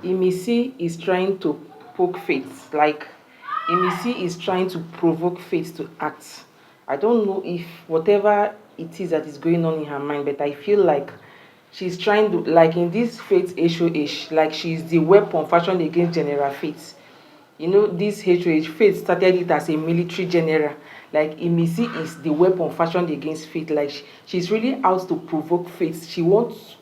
Imisi is trying to poke Faith. Like, Imisi is trying to provoke Faith to act. I don't know if whatever it is that is going on in her mind, but I feel like she's trying to, like in this Faith HoH, like she's the weapon fashioned against General Faith. You know, this HoH, Faith started it as a military general. Like, Imisi is the weapon fashioned against Faith. Like, she's really out to provoke Faith. She wants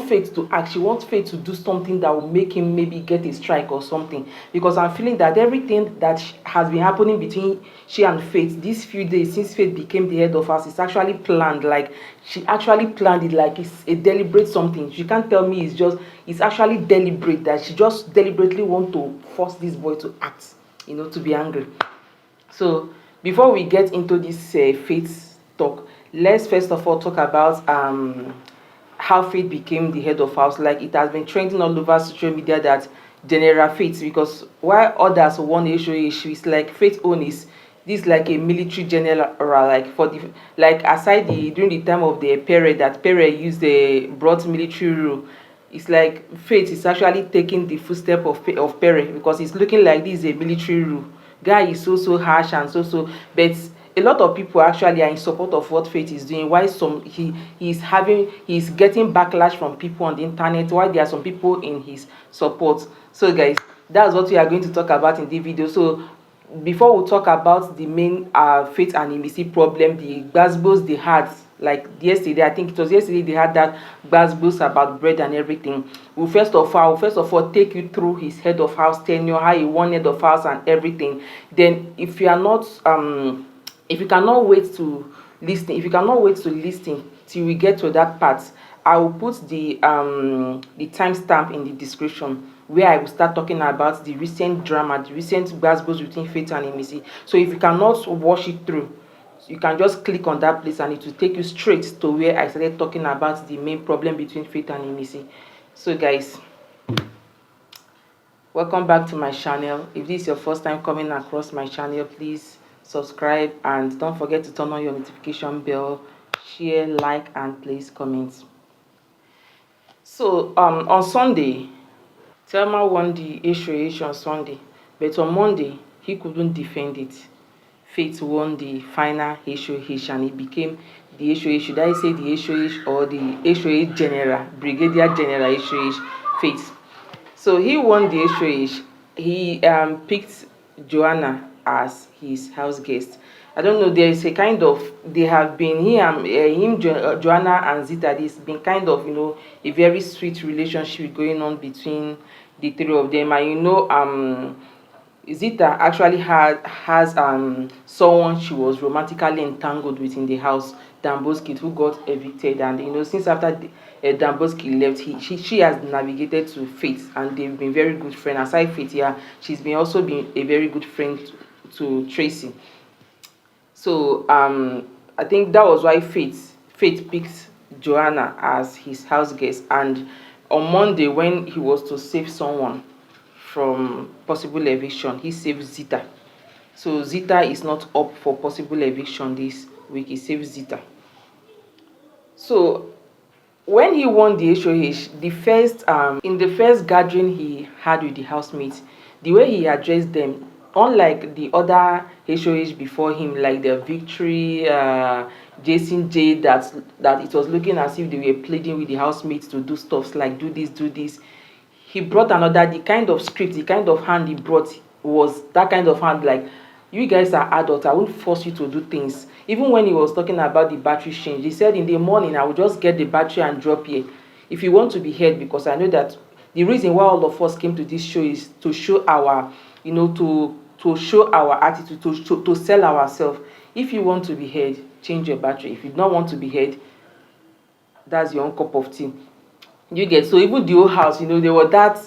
Faith to act. She wants Faith to do something that will make him maybe get a strike or something. Because I'm feeling that everything that has been happening between she and Faith these few days since Faith became the head of house is actually planned. Like, she actually planned it, like it's a deliberate something. She can't tell me it's actually deliberate, that she just deliberately want to force this boy to act, to be angry. So before we get into this Faith talk, let's first of all talk about how Faith became the head of house. Like, it has been trending all over social media that General Faith, because while others want HoH, it's like Faith own is this, like a military general, like for the, like aside the during the time of the period that period used the brought military rule. It's like Faith is actually taking the footstep of Perry, because it's looking like this is a military rule. Guy is so harsh and so, but a lot of people actually are in support of what Faith is doing. Why some he's getting backlash from people on the internet, why there are some people in his support. So guys, that's what we are going to talk about in the video. So before we talk about the main Faith and Imisi problem, the gbasgbos they had, like yesterday, I think it was yesterday, they had that gbasgbos about bread and everything. We'll first of all take you through his head of house tenure, how he won head of house and everything. Then if you are not if you cannot wait to listen till we get to that part, I will put the timestamp in the description, where I will start talking about the recent drama, the recent gbasgbos between Faith and Imisi. So if you cannot watch it through, you can just click on that place and it will take you straight to where I started talking about the main problem between Faith and Imisi. So guys, welcome back to my channel. If this is your first time coming across my channel, please subscribe and don't forget to turn on your notification bell, share, like, and please comment. So on Sunday, Thelma won the HoH on Sunday, but on Monday he couldn't defend it. Faith won the final HoH and he became the HoH. Should I say the HoH or the HoH General, Brigadier General HoH, Faith. So he won the HoH. He picked Joana as his house guest. I don't know, there is a kind of, they have been Joanna and Zita, there's been kind of, a very sweet relationship going on between the three of them. And Zita actually has someone she was romantically entangled with in the house, Damboski, who got evicted. And since after Damboski left, she has navigated to Faith, and they've been very good friends. Aside Faith, yeah, she's been also been a very good friend to Tracy. So I think that was why Faith picked Joanna as his house guest. And on Monday, when he was to save someone from possible eviction, he saved Zita. So Zita is not up for possible eviction this week. He saved Zita. So when he won the HoH, in the first gathering he had with the housemates, the way he addressed them, unlike the other HoH before him, like the Victory, Jason J, that it was looking as if they were pleading with the housemates to do stuff like do this. He brought the kind of script, the kind of hand he brought was that kind of hand, like, you guys are adults, I won't force you to do things. Even when he was talking about the battery change, he said in the morning I will just get the battery and drop here if you want to be heard, because I know that the reason why all of us came to this show is to show our, to show our attitude, to sell ourselves. If you want to be heard, change your battery. If you don't want to be heard, that's your own cup of tea. You get? So even the whole house, they were that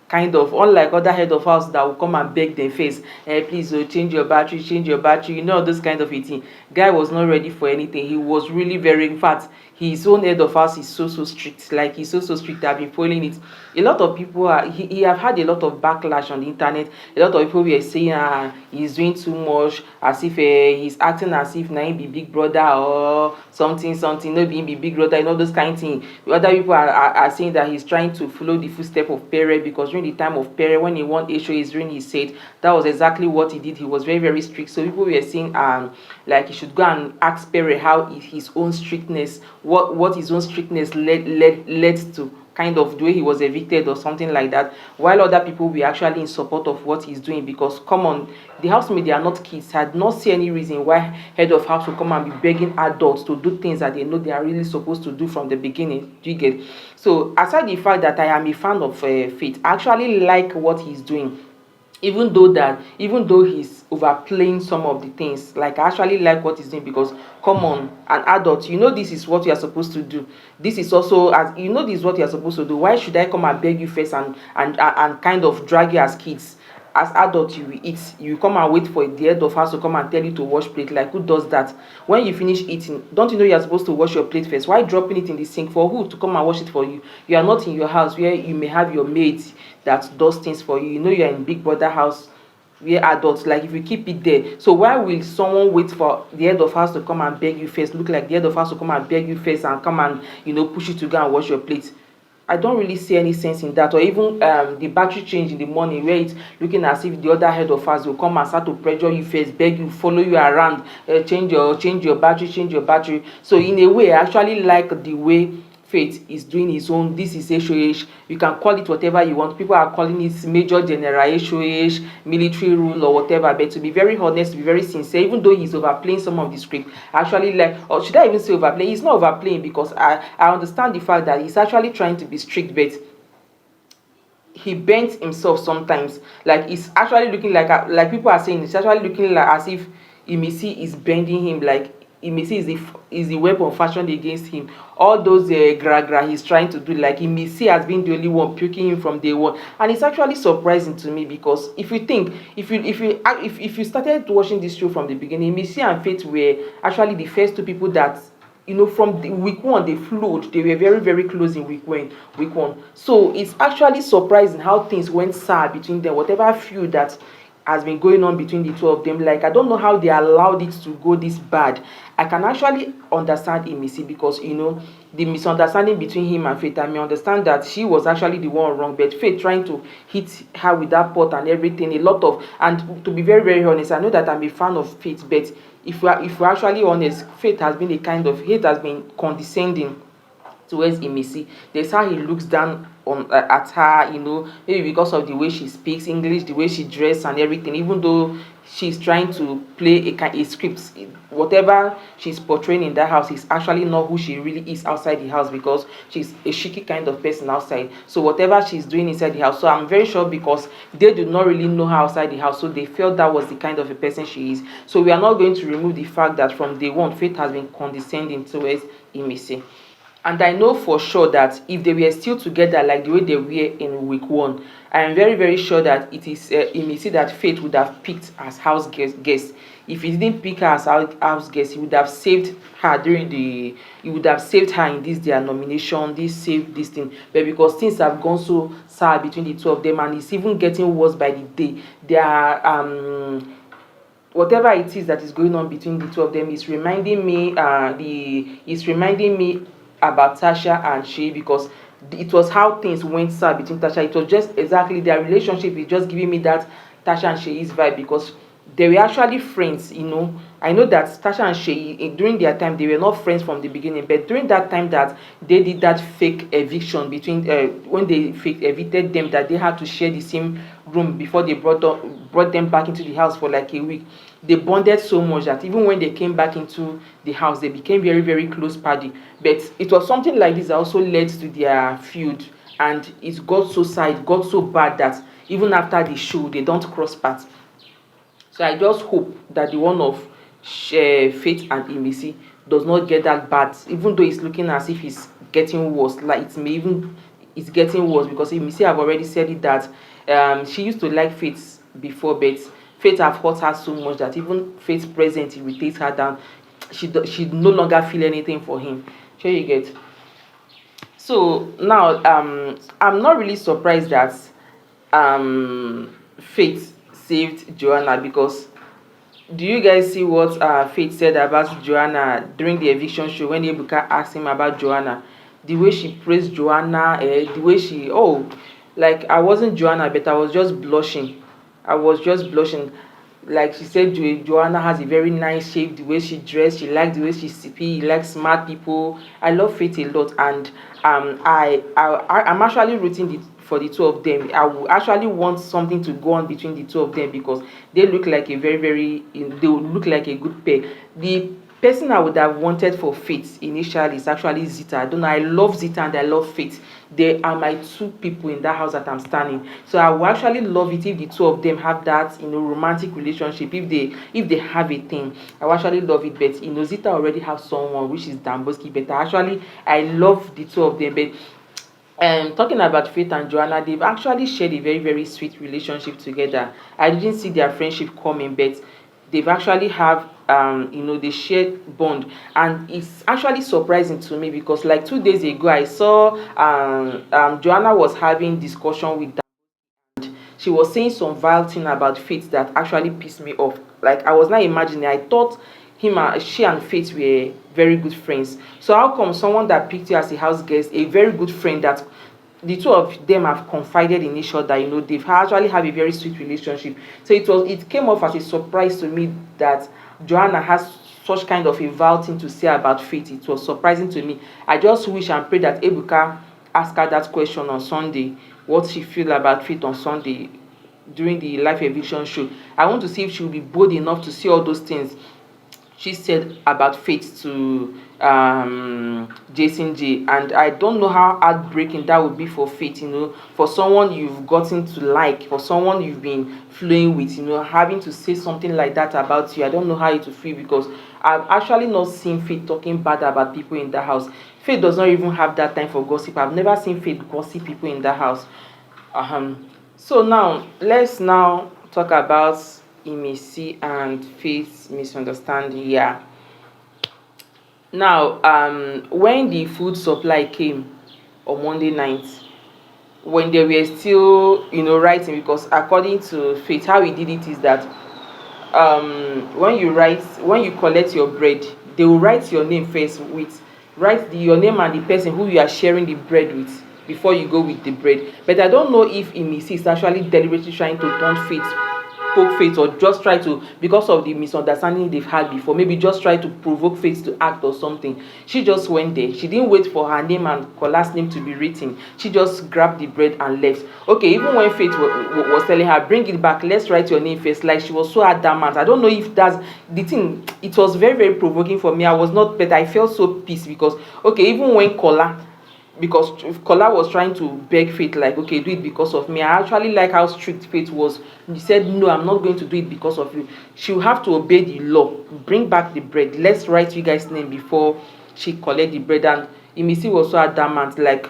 kind of, unlike other head of house that will come and beg their face, please, change your battery, those kind of a thing. Guy was not ready for anything. He was really very, in fact, his own head of house is so strict, like he's so strict. I've been following it. A lot of people are, he have had a lot of backlash on the internet. A lot of people were saying he's doing too much, as if he's acting as if na him be big brother or something, no be him be big brother, those kind of thing. Other people are saying that he's trying to follow the footstep of Pere, because during the time of Pere, when he won HoH, during his set, that was exactly what he did. He was very strict. So people were saying like he should go and ask Pere how his own strictness, what his own strictness led to, kind of the way he was evicted or something like that, while other people were actually in support of what he's doing. Because come on, the housemates, they are not kids. I do not see any reason why head of house will come and be begging adults to do things that they know they are really supposed to do from the beginning. Do you get? So aside the fact that I am a fan of Faith, I actually like what he's doing, even though he's overplaying some of the things. Like, I actually like what he's doing, because come on, an adult, this is what you are supposed to do. This is also, as this is what you are supposed to do. Why should I come and beg you first and kind of drag you as kids? As adults, you will eat, you come and wait for the head of house to come and tell you to wash plate. Like, who does that? When you finish eating, don't you know you are supposed to wash your plate first? Why dropping it in the sink? For who to come and wash it for you? You are not in your house where you may have your maids that does things for you. You are in big brother house where adults, like, if you keep it there. So why will someone wait for the head of house to come and beg you first? Look like the head of house to come and beg you first and come and push you to go and wash your plate. I don't really see any sense in that. Or even the battery change in the morning, where it's looking as if the other head of house will come and start to pressure you first, beg you, follow you around, change your battery. So in a way, I actually like the way Faith is doing his own. This is HoH. You can call it whatever you want. People are calling it Major General HoH, military rule, or whatever. But to be very honest, to be very sincere, even though he's overplaying some of the script, actually, like, or should I even say overplaying? He's not overplaying, because I understand the fact that he's actually trying to be strict, but he bends himself sometimes. Like, it's actually looking like people are saying, it's actually looking like as if Imisi is bending him. Like, Imisi is the weapon fashioned against him. All those gra he's trying to do, like, Imisi has been the only one puking him from day one. And it's actually surprising to me, because if you started watching this show from the beginning, Imisi and Faith were actually the first two people that, from the week one, they flowed. They were very close in week one. So it's actually surprising how things went sour between them. Whatever feud that has been going on between the two of them, like, I don't know how they allowed it to go this bad. I can actually understand Imisi, because the misunderstanding between him and Faith, I may understand that she was actually the one wrong, but Faith trying to hit her with that pot and everything, and to be very honest, I know that I'm a fan of Faith, but if we're actually honest, Faith has been condescending towards Imisi. There's how he looks down at her, maybe because of the way she speaks English, the way she dresses and everything, even though she's trying to play a script. Whatever she's portraying in that house is actually not who she really is outside the house, because she's a cheeky kind of person outside. So whatever she's doing inside the house, so I'm very sure, because they do not really know her outside the house, so they felt that was the kind of a person she is. So we are not going to remove the fact that from day one, Faith has been condescending towards Imisi. And I know for sure that if they were still together like the way they were in week one, I am very sure that it is Imisi that Faith would have picked as house guest. If he didn't pick her as house guest, he would have saved her in this their nomination, this thing. But because things have gone so sour between the two of them, and it's even getting worse by the day, they are whatever it is that is going on between the two of them is reminding me about Tasha and Shay, because it was how things went south between Tasha. It was just exactly their relationship is just giving me that Tasha and Shay's vibe, because they were actually friends. I know that Tasha and Shay, during their time, they were not friends from the beginning, but during that time that they did that fake eviction between when they fake evicted them, that they had to share the same room before they brought them back into the house for like a week. They bonded so much that even when they came back into the house, they became very close party. But it was something like this that also led to their feud, and it got so bad that even after the show, they don't cross paths. So I just hope that the one of Faith and Imisi does not get that bad, even though it's looking as if it's getting worse. Like, it's getting worse, because Imisi have already said it that she used to like Faith before, but Faith have hurt her so much that even Faith's presence irritates her down. She no longer feel anything for him. Sure you get. So now I'm not really surprised that Faith saved Joanna, because do you guys see what Faith said about Joanna during the eviction show when Ebuka asked him about Joanna? The way she praised Joanna, the way she, oh, like I wasn't Joanna, but I was just blushing. I was just blushing. Like she said, Joanna has a very nice shape, the way she dressed, she liked the way she speak, likes smart people. I love Faith a lot, and I'm actually rooting for the two of them. I will actually want something to go on between the two of them, because they look like a they would look like a good pair. The person I would have wanted for Faith initially is actually Zita. I don't know, I love Zita and I love Faith. They are my two people in that house that I'm standing. So I would actually love it if the two of them have that, romantic relationship. If they have a thing, I would actually love it. But Zita already have someone, which is Damboski. But I love the two of them. But talking about Faith and Joanna, they've actually shared a very, very sweet relationship together. I didn't see their friendship coming, but they've actually have they shared bond, and it's actually surprising to me, because like 2 days ago I saw Joanna was having discussion with, she was saying some vile thing about Faith that actually pissed me off. Like I was not imagining. I thought she and Faith were very good friends. So how come someone that picked you as a house guest, a very good friend that the two of them have confided in each other, they've actually have a very sweet relationship. So it came off as a surprise to me that Joanna has such kind of a vile thing to say about Faith. It was surprising to me. I just wish and pray that Ebuka ask her that question on Sunday, what she feel about Faith on Sunday during the live eviction show. I want to see if she will be bold enough to see all those things she said about Faith to Jason J. And I don't know how heartbreaking that would be for Faith, for someone you've gotten to like, for someone you've been flowing with, having to say something like that about you. I don't know how it will feel, because I've actually not seen Faith talking bad about people in the house. Faith does not even have that time for gossip. I've never seen Faith gossip people in the house. So now let's now talk about Imisi and Faith's misunderstanding. Yeah. Now, when the food supply came on Monday night, when they were still, writing, because according to Faith, how he did it is that when you collect your bread, they will write your name first, your name and the person who you are sharing the bread with, before you go with the bread. But I don't know if Imisi is actually deliberately trying to poke Faith, or just try to, because of the misunderstanding they've had before, maybe just try to provoke Faith to act or something. She just went there. She didn't wait for her name and Kola's name to be written. She just grabbed the bread and left. Okay, even when Faith was telling her, bring it back, let's write your name first, like she was so adamant. I don't know if that's the thing. It was very, very provoking for me. I was not, but I felt so pissed, because okay, even when Kola was trying to beg Faith, like, okay, do it because of me. I actually like how strict Faith was. He said, no, I'm not going to do it because of you. She will have to obey the law. Bring back the bread. Let's write you guys' name before she collect the bread. And Imisi was so adamant, like,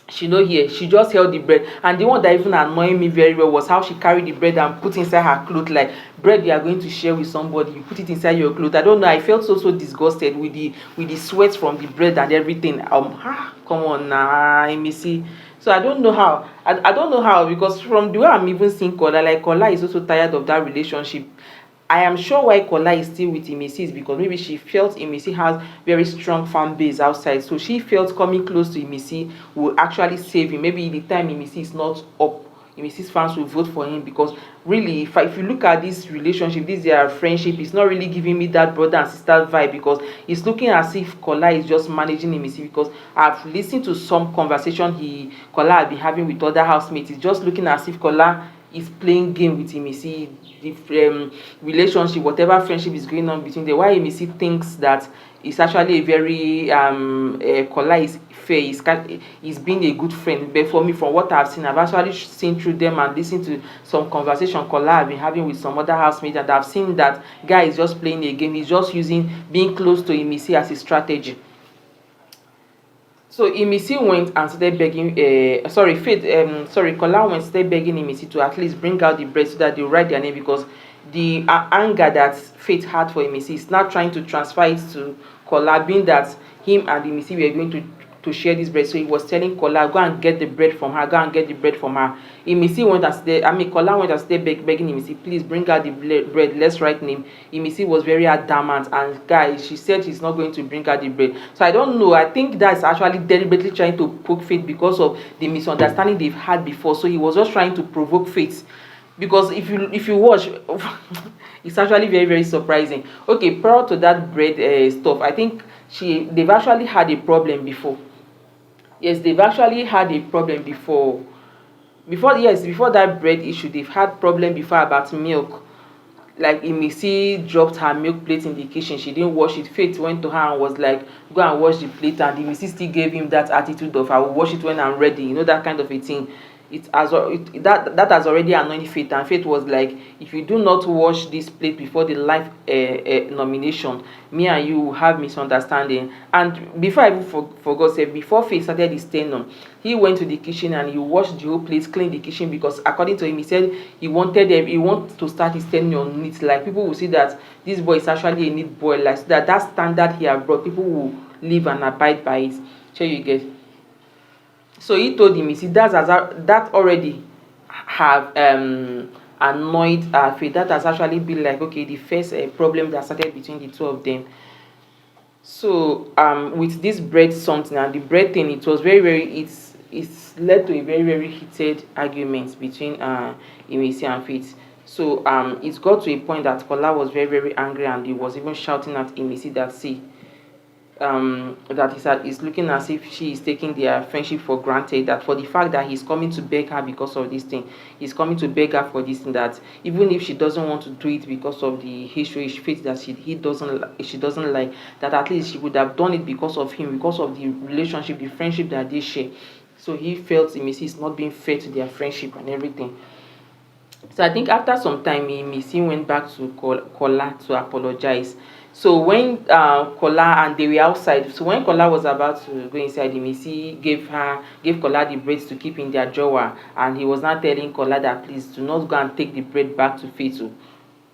she no hear. She just held the bread. And the one that even annoyed me very well was how she carried the bread and put inside her cloth. Like, bread you are going to share with somebody, you put it inside your cloth. I don't know, I felt so disgusted with the sweat from the bread and everything. Come on now, Imisi. So I don't know how. I don't know how, because from the way I'm even seeing Kola, like, Kola is also tired of that relationship. I am sure why Kola is still with Imisi is because maybe she felt Imisi has very strong fan base outside. So she felt coming close to Imisi will actually save him. Maybe the time Imisi is not up, Imisi's fans will vote for him, because really, if you look at this relationship, this their friendship, it's not really giving me that brother and sister vibe, because it's looking as if Kola is just managing Imisi. Because I've listened to some conversation Kola has been having with other housemates. It's just looking as if Kola is playing game with Imisi. The relationship, whatever friendship is going on between them, why Imisi thinks that it's actually a very Kola is fair, is being a good friend. But for me, from what I've seen, I've actually seen through them and listened to some conversation Kola have been having with some other housemates, and I've seen that guy is just playing a game. He's just using being close to Imisi as a strategy. So Imisi went and started begging, Kola went and started begging Imisi to at least bring out the bread so that they'll write their name, because the anger that Faith had for Imisi is now trying to transfer it to Kola, being that him and Imisi were going to share this bread. So he was telling Kola, go and get the bread from her, go and get the bread from her. Imisi went and stay, Kola went and stayed begging Imisi, please bring her the bread, let's write name. Imisi was very adamant, and guys, she said she's not going to bring her the bread. So I don't know, I think that's actually deliberately trying to poke Faith because of the misunderstanding they've had before. So he was just trying to provoke Faith, because if you watch it's actually very, very surprising. Okay, prior to that bread stuff, I think they've actually had a problem before. Yes, they've actually had a problem before. Before that bread issue, they've had problem before about milk. Like Imisi dropped her milk plate in the kitchen, she didn't wash it. Faith went to her and was like, go and wash the plate, and Imisi still gave him that attitude of, I will wash it when I'm ready, that kind of a thing. That has already annoyed Faith, and Faith was like, if you do not wash this plate before the life nomination, me and you will have misunderstanding. And before I even forgot, before Faith started his tenure, he went to the kitchen and he washed the whole place, cleaned the kitchen, because according to him, he said he wanted to start his tenure neat. Like, people will see that this boy is actually a neat boy, like, so that standard he has brought, people will live and abide by it. Sure, you get. So he told him, you see, that already have annoyed Faith. That has actually been like, okay, the first problem that started between the two of them. So with this bread something and the bread thing, it was very, very, it's led to a very, very heated argument between Imisi and Faith. So it got to a point that Kola was very, very angry, and he was even shouting at Imisi that, see, that is looking as if she is taking their friendship for granted, that for the fact that he's coming to beg her because of this thing, he's coming to beg her for this thing, that even if she doesn't want to do it because of the history faith that she doesn't like, that at least she would have done it because of him, because of the relationship, the friendship that they share. So he felt Imisi is not being fair to their friendship and everything. So I think after some time, Imisi went back to Kola to apologize. So when Kola and they were outside, so when Kola was about to go inside, Imisi gave Kola the braids to keep in their drawer, and he was now telling Kola that, please do not go and take the braid back to Faith.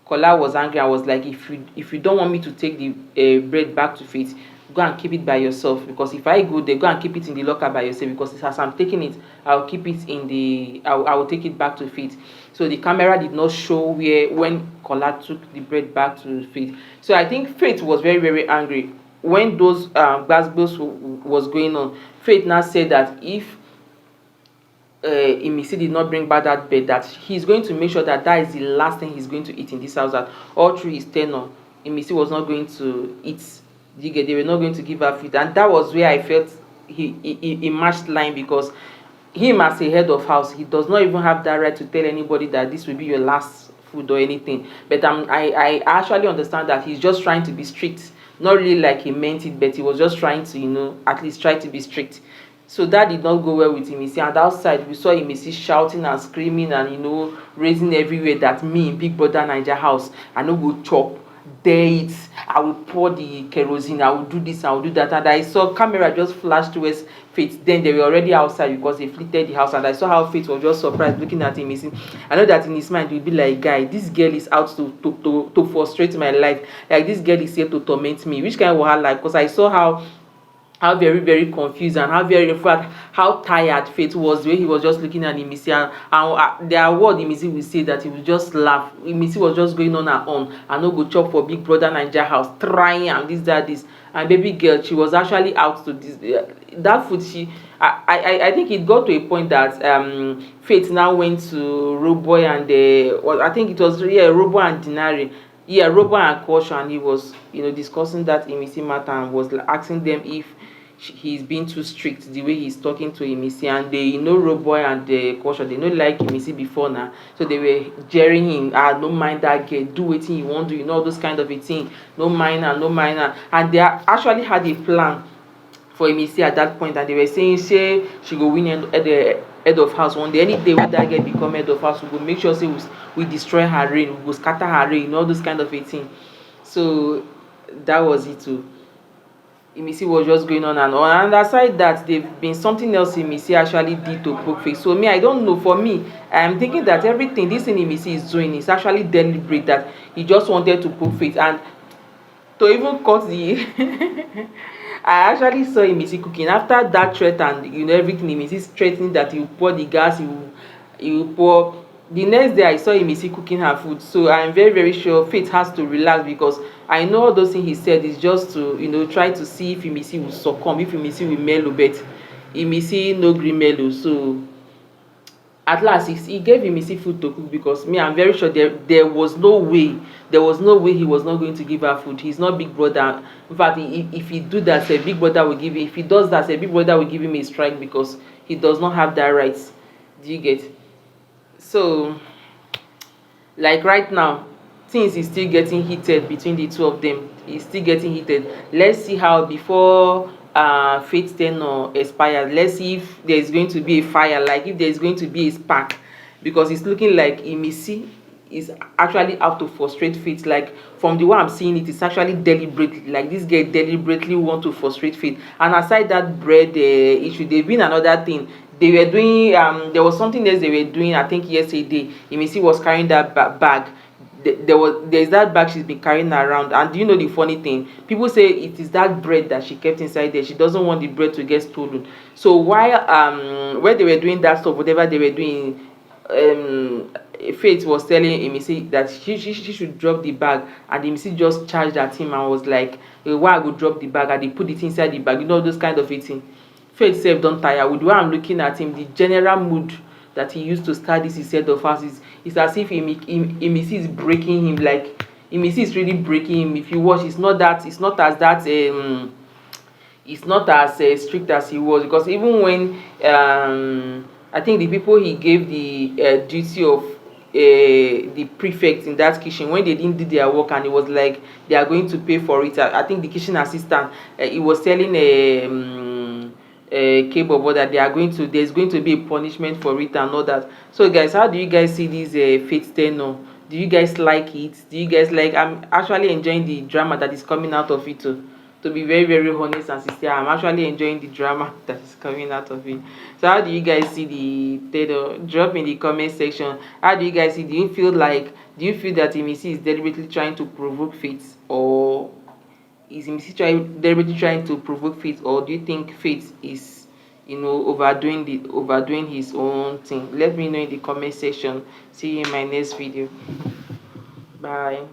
Kola was angry and was like, if you don't want me to take the braid back to Faith, go and keep it by yourself, because if I go there, go and keep it in the locker by yourself, because as I'm taking it, I'll keep it in the I will take it back to Faith. So the camera did not show when Kola took the bread back to Faith. So I think Faith was very, very angry when those gbasgbos was going on. Faith now said that if Imisi did not bring back that bed, that he's going to make sure that is the last thing he's going to eat in this house, that all through his tenure, Imisi was not going to eat. They were not going to give her food. And that was where I felt he matched line, because him as a head of house, he does not even have that right to tell anybody that this will be your last food or anything. But I actually understand that he's just trying to be strict, not really like he meant it, but he was just trying to at least try to be strict. So that did not go well with Imisi, and outside we saw Imisi shouting and screaming and raising everywhere that me in Big Brother Naija house, I no go chop, dare it, I will pour the kerosene, I will do this, I will do that. And I saw camera just flash towards Faith. Then they were already outside because they fleeted the house, and I saw how Faith was just surprised looking at him. I know that in his mind he will be like, guy, this girl is out to frustrate my life, like this girl is here to torment me, which kind of wahala, like, because I saw how very, very confused, and how tired Faith was, the way he was just looking at Imisi, and their word Imisi will say that he would just laugh. Imisi was just going on and on, and no go chop for Big Brother Naija house, trying and this, and baby girl, she was actually out to this that food. I think it got to a point that Faith now went to Roboy and I think it was Robo and Dinari. Robo and Kosh, and he was discussing that Imisi matter, and was asking them if he's being too strict the way he's talking to Imisi, and they Roboy and Kosh, they know like Imisi before now, so they were jeering him, no mind that girl, do wetin you want do, all those kind of a thing, no mind her, and they actually had a plan for Imisi at that point, and they were saying say she go win at the head of house one day. Any day when that girl become head of house, we go make sure say we destroy her reign, we go scatter her reign, all those kind of a thing. So that was it too. Imisi was just going on and on, and aside that, they've been something else Imisi actually did to poke Faith. So me, I don't know, for me, I'm thinking that everything this thing Imisi is doing is actually deliberate, that he just wanted to poke Faith. And to even cut the I actually saw Imisi cooking after that threat, and everything. Imisi is threatening that he will pour the gas, he will pour. The next day I saw Imisi cooking her food, so I'm very very sure Faith has to relax, because I know all those things he said is just to try to see if Imisi will succumb, if Imisi will mellow, but Imisi no gree mellow. So at last he gave Imisi food to cook, because me, I'm very sure there was no way, he was not going to give her food. He's not big brother. In fact, if he do that, say big brother will give him, if he does that, say big brother will give him a strike, because he does not have that right. Do you get? So like right now, things is still getting heated between the two of them. It's still getting heated. Let's see how, before Faith tenure expires, let's see if there's going to be a fire, like if there's going to be a spark, because it's looking like Imisi is actually out to frustrate Faith. Like from the way I'm seeing it, it's actually deliberately, like this girl deliberately want to frustrate Faith. And aside that bread issue, there's been another thing they were doing. There was something else they were doing, I think yesterday. Imisi was carrying that bag. There's that bag she's been carrying around, and do you know the funny thing, people say it is that bread that she kept inside there. She doesn't want the bread to get stolen. So while when they were doing that stuff, whatever they were doing, Faith was telling Imisi that she should drop the bag, and Imisi just charged at him and was like, why I go drop the bag, and they put it inside the bag, those kind of thing. Faith sef don tire. With the way I'm looking at him, the general mood that he used to start this his set of house is as if Imisi is breaking him. Like Imisi is really breaking him. If you watch, it's not as strict as he was, because even when I think the people he gave the duty of the prefect in that kitchen, when they didn't do their work, and it was like they are going to pay for it. I think the kitchen assistant, he was telling cable that there's going to be a punishment for it and all that. So guys, how do you guys see this Faith tenure? Do you guys like it? Do you guys like? I'm actually enjoying the drama that is coming out of it too. To be very very honest and sincere, I'm actually enjoying the drama that is coming out of it. So how do you guys see the tenure? Drop in the comment section. How do you guys see? Do you feel that Imisi is deliberately trying to provoke Faith, or is Imisi deliberately trying to provoke Faith, or do you think Faith is overdoing his own thing? Let me know in the comment section. See you in my next video. Bye.